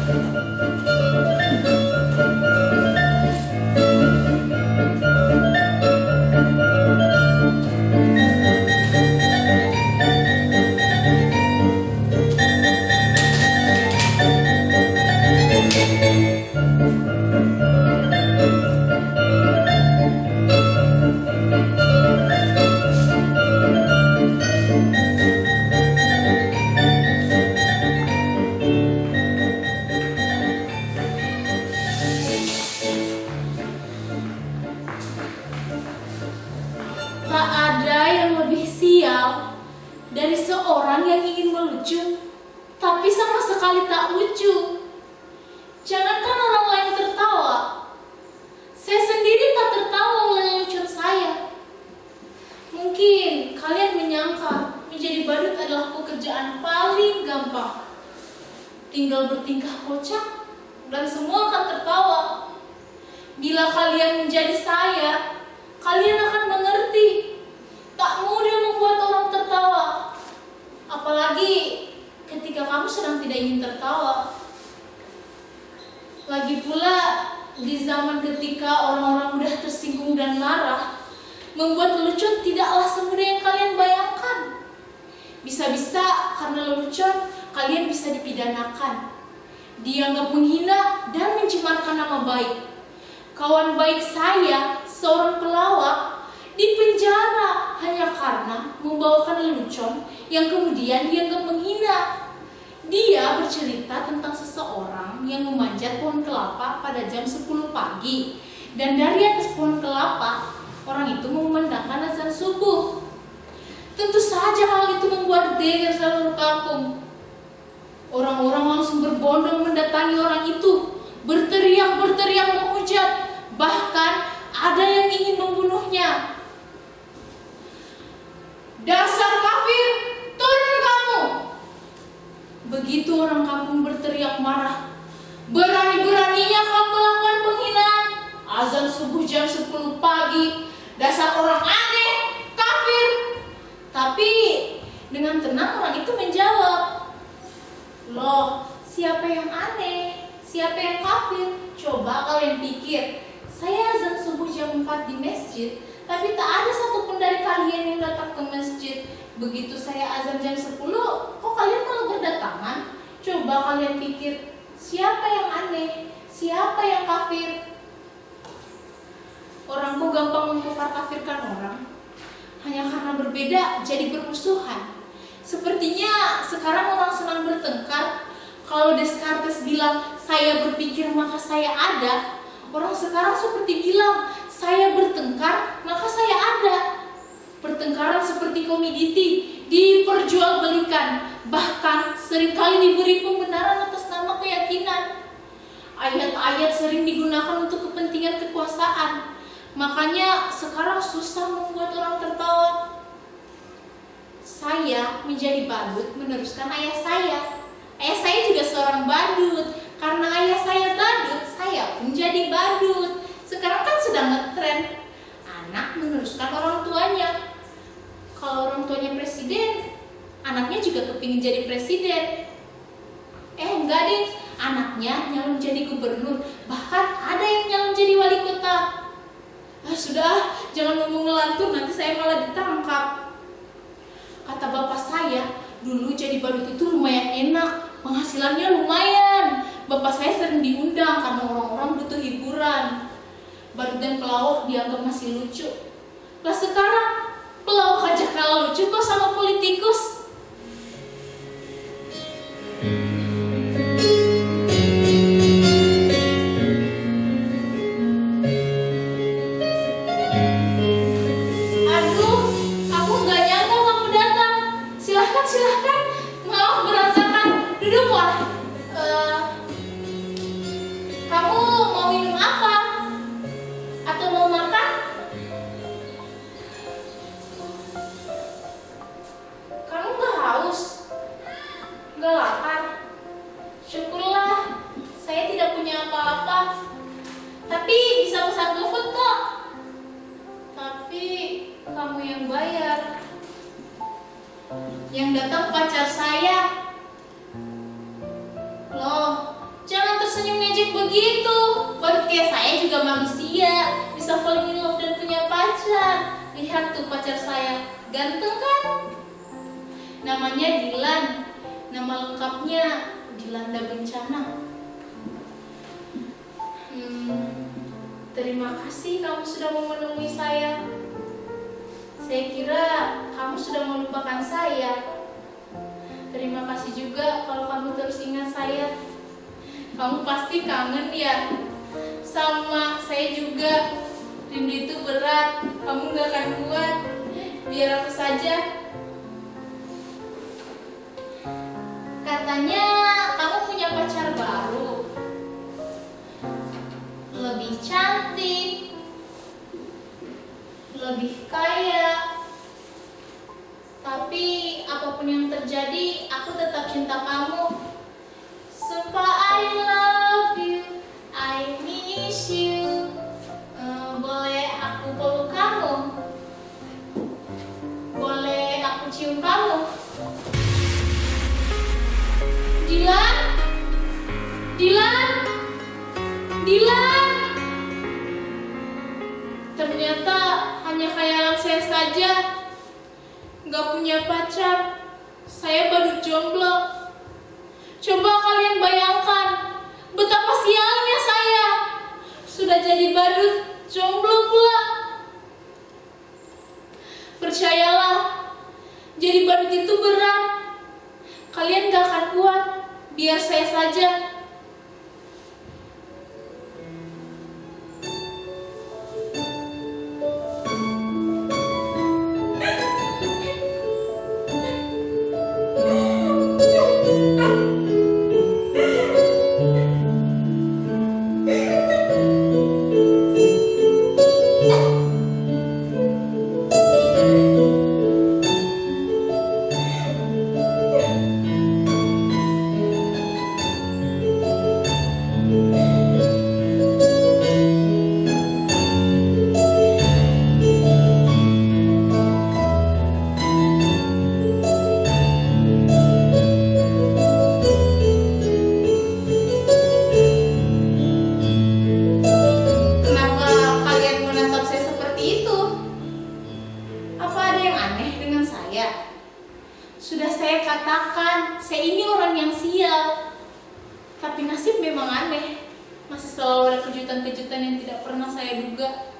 Tak ada yang lebih sial dari seorang yang ingin melucu, tapi sama sekali tak lucu. Jangankan orang lain tertawa, saya sendiri tak tertawa oleh lelucon saya. Mungkin kalian menyangka menjadi badut adalah pekerjaan paling gampang. Tinggal bertingkah kocak dan semua akan tertawa. Bila kalian menjadi saya, kalian akan mengerti, tak mudah membuat orang tertawa. Apalagi ketika kamu sedang tidak ingin tertawa. Lagi pula, di zaman ketika orang-orang mudah tersinggung dan marah, membuat lelucon tidaklah semudah yang kalian bayangkan. Bisa-bisa karena lelucon, kalian bisa dipidanakan, dianggap menghina dan mencemarkan nama baik. Kawan baik saya, seorang pelawak, dipenjara hanya karena membawakan lelucon yang kemudian dianggap menghina. Dia bercerita tentang seseorang yang memanjat pohon kelapa pada jam 10 pagi. Dan dari atas pohon kelapa, orang itu memandangkan azan subuh. Tentu saja hal itu membuat geger seluruh kampung. Orang-orang langsung berbondong mendatangi orang itu, berteriak-berteriak menghujat, bahkan ada yang ingin membunuhnya. Dasar kafir, turun kamu! Begitu orang kampung berteriak marah. Berani-beraninya kamu melakukan penghinaan. Azan subuh jam 10 pagi. Dasar orang aneh, kafir. Tapi dengan tenang orang itu menjawab, loh, siapa yang aneh? Siapa yang kafir? Coba kalian pikir, saya azan subuh jam 4 di masjid, tapi tak ada satupun dari kalian yang datang ke masjid. Begitu saya azan jam 10, kok kalian malah berdatangan? Coba kalian pikir, siapa yang aneh? Siapa yang kafir? Orang kok gampang mengkafir-kafirkan orang hanya karena berbeda jadi bermusuhan. Sepertinya sekarang orang senang bertengkar. Kalau Descartes bilang saya berpikir maka saya ada, orang sekarang seperti bilang saya bertengkar maka saya ada. Pertengkaran seperti komoditi diperjualbelikan, bahkan seringkali diberi pembenaran atas nama keyakinan. Ayat-ayat sering digunakan untuk kepentingan kekuasaan. Makanya sekarang susah membuat orang tertawa. Saya menjadi badut meneruskan ayah saya. Ayah saya juga seorang badut. Karena ayah saya badut, saya pun jadi badut. Sekarang kan sedang ngetren, anak meneruskan orang tuanya. Kalau orang tuanya presiden, anaknya juga kepingin jadi presiden. Enggak deh, anaknya nyalon jadi gubernur. Bahkan ada yang nyalon jadi wali kota. Sudah, jangan ngomong ngelantur, nanti saya malah ditangkap. Kata bapak saya, dulu jadi badut itu lumayan enak, penghasilannya lumayan. Bapak saya sering diundang karena orang-orang butuh hiburan. Badut dan pelawak dianggap masih lucu. Lah sekarang, pelawak aja kalah lucu kok sama politikus. Silahkan, maaf berantakan. Duduklah. Kamu mau minum apa? Atau mau makan? Kamu gak haus? Gak lapar? Syukurlah, saya tidak punya apa-apa. Tapi bisa pesan GoFood kok. Tapi kamu yang bayar. Yang datang pacar saya. Loh, jangan cek begitu. Baru kayak saya juga manusia, bisa falling in love dan punya pacar. Lihat tuh pacar saya, ganteng kan? Namanya Dilan, nama lengkapnya Dilanda Bencana. Terima kasih kamu sudah mau menemui saya. Saya kira kamu sudah melupakan saya. Terima kasih juga kalau kamu terus ingat saya. Kamu pasti kangen ya sama saya juga. Rindu itu berat, kamu gak akan kuat. Biar aku saja. Katanya kamu punya pacar baru, lebih cantik, lebih kaya. Tapi apapun yang terjadi, aku tetap cinta kamu. Sumpah I love you, I miss you. Boleh aku peluk kamu? Boleh aku cium kamu? Dilan? Dilan? Dilan? Ternyata hanya khayalan saya saja. Gak punya pacar. Saya badut jomblo. Coba kalian bayangkan betapa sialnya saya. Sudah jadi badut jomblo pula. Percayalah, jadi badut itu berat. Kalian gak akan kuat. Biar saya saja. Sudah saya katakan, saya ini orang yang sial. Tapi nasib memang aneh. Masih selalu ada kejutan-kejutan yang tidak pernah saya duga.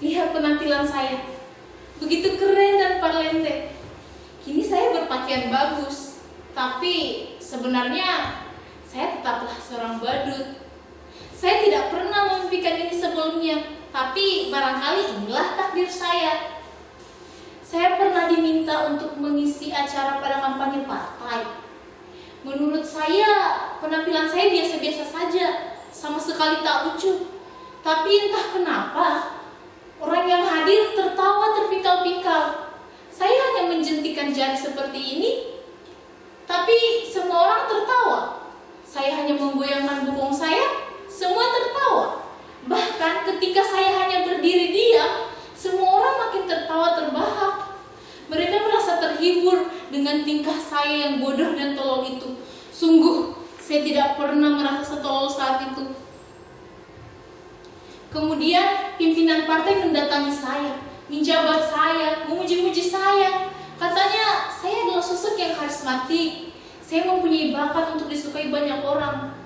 Lihat penampilan saya, begitu keren dan parlente. Kini saya berpakaian bagus, tapi sebenarnya saya tetaplah seorang badut. Saya tidak pernah memimpikan ini sebelumnya, tapi barangkali inilah takdir saya. Saya pernah diminta untuk mengisi acara pada kampanye partai. Menurut saya, penampilan saya biasa-biasa saja, sama sekali tak lucu. Tapi entah kenapa, orang yang hadir tertawa terpikal-pikal. Saya hanya menjentikan jari seperti ini, tapi semua orang tertawa. Saya hanya menggoyangkan bokong saya, semua tertawa. Bahkan ketika saya hanya berdiri diam, semua orang makin tertawa terbahak. Mereka merasa terhibur dengan tingkah saya yang bodoh dan tolol itu. Sungguh, saya tidak pernah merasa setolol saat itu. Kemudian pimpinan partai mendatangi saya, menjabat saya, memuji-muji saya. Katanya saya adalah sosok yang karismatik. Saya mempunyai bakat untuk disukai banyak orang.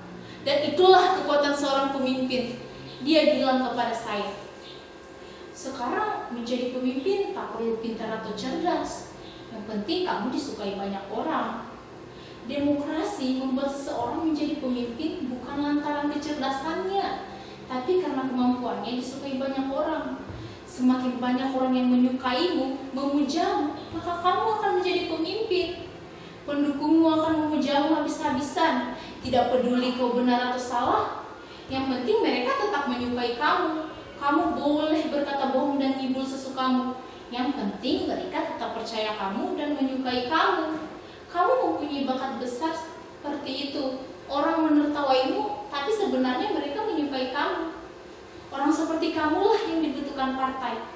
Dan itulah kekuatan seorang pemimpin. Dia bilang kepada saya, sekarang menjadi pemimpin tak perlu pintar atau cerdas. Yang penting kamu disukai banyak orang. Demokrasi membuat seseorang menjadi pemimpin bukan lantaran kecerdasannya, tapi karena kemampuannya disukai banyak orang. Semakin banyak orang yang menyukaimu, memujamu, maka kamu akan menjadi pemimpin. Pendukungmu akan memujamu habis-habisan. Tidak peduli kau benar atau salah, yang penting mereka tetap menyukai kamu. Kamu boleh berkata bohong dan ngibul sesukamu. Yang penting mereka tetap percaya kamu dan menyukai kamu. Kamu mempunyai bakat besar seperti itu. Orang menertawaimu, tapi sebenarnya mereka menyukai kamu. Orang seperti kamulah yang dibutuhkan partai.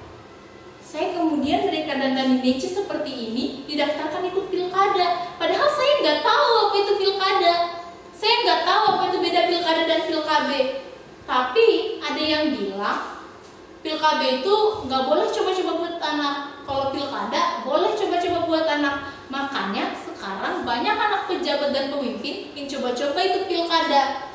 Saya kemudian mereka dandani nece seperti ini, didaftarkan ikut pilkada. Padahal saya nggak tahu apa itu pilkada. Saya PILKB. Tapi ada yang bilang PILKB itu nggak boleh coba-coba buat anak. Kalau pilkada boleh coba-coba buat anak. Makanya sekarang banyak anak pejabat dan pemimpin yang coba-coba ikut pilkada.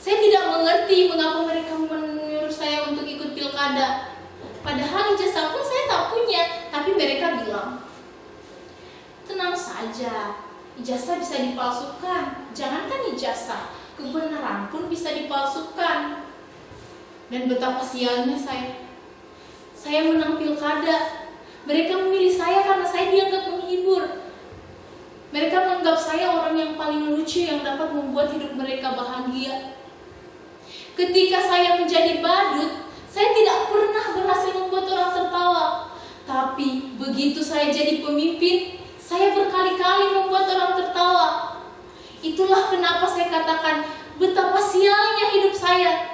Saya tidak mengerti mengapa mereka menyuruh saya untuk ikut pilkada. Padahal ijazah pun saya tak punya. Tapi mereka bilang, tenang saja, ijazah bisa dipalsukan. Jangankan ijazah, kebenaran pun bisa dipalsukan. Dan betapa sialnya saya. Saya menang pilkada. Mereka memilih saya karena saya dianggap menghibur. Mereka menganggap saya orang yang paling lucu yang dapat membuat hidup mereka bahagia. Ketika saya menjadi badut, saya tidak pernah berhasil membuat orang tertawa. Tapi begitu saya jadi pemimpin, saya berkali-kali membuat orang tertawa. Itulah kenapa saya katakan betapa sialnya hidup saya.